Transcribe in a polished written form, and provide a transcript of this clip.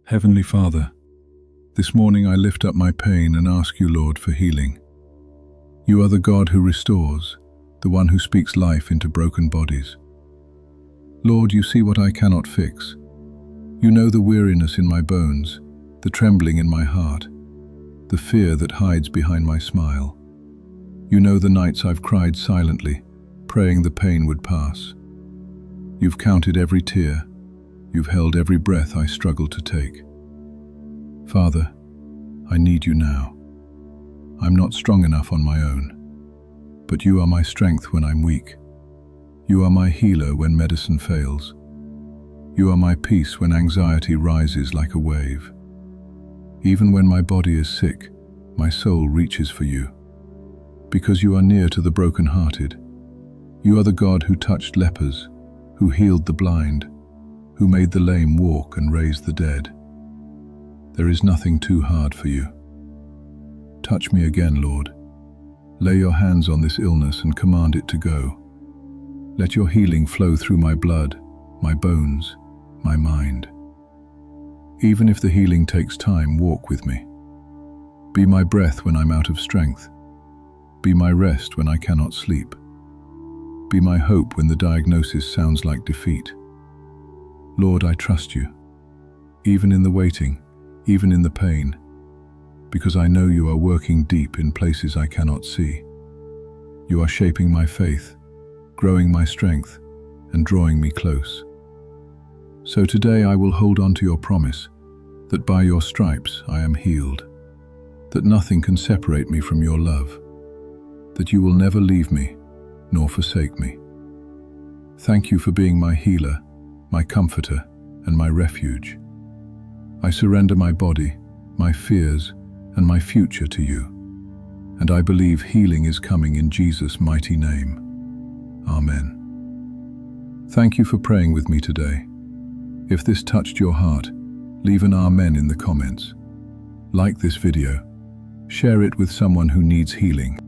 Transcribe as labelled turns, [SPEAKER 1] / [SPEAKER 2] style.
[SPEAKER 1] Heavenly Father, this morning I lift up my pain and ask you, Lord, for healing. You are the God who restores, the one who speaks life into broken bodies. Lord, you see what I cannot fix. You know the weariness in my bones, the trembling in my heart, the fear that hides behind my smile. You know the nights I've cried silently, praying the pain would pass. You've counted every tear. You've held every breath I struggle to take. Father, I need you now. I'm not strong enough on my own, but you are my strength when I'm weak. You are my healer when medicine fails. You are my peace when anxiety rises like a wave. Even when my body is sick, my soul reaches for you. Because you are near to the brokenhearted. You are the God who touched lepers, who healed the blind, who made the lame walk and raised the dead. There is nothing too hard for you. Touch me again, Lord. Lay your hands on this illness and command it to go. Let your healing flow through my blood, my bones, my mind. Even if the healing takes time, walk with me. Be my breath when I'm out of strength. Be my rest when I cannot sleep. Be my hope when the diagnosis sounds like defeat. Lord, I trust you, even in the waiting, even in the pain, because I know you are working deep in places I cannot see. You are shaping my faith, growing my strength, and drawing me close. So today I will hold on to your promise that by your stripes I am healed, that nothing can separate me from your love, that you will never leave me nor forsake me. Thank you for being my healer, my comforter, and my refuge. I surrender my body, my fears, and my future to you, and I believe healing is coming in Jesus' mighty name. Amen. Thank you for praying with me today. If this touched your heart, leave an Amen in the comments. Like this video, share it with someone who needs healing.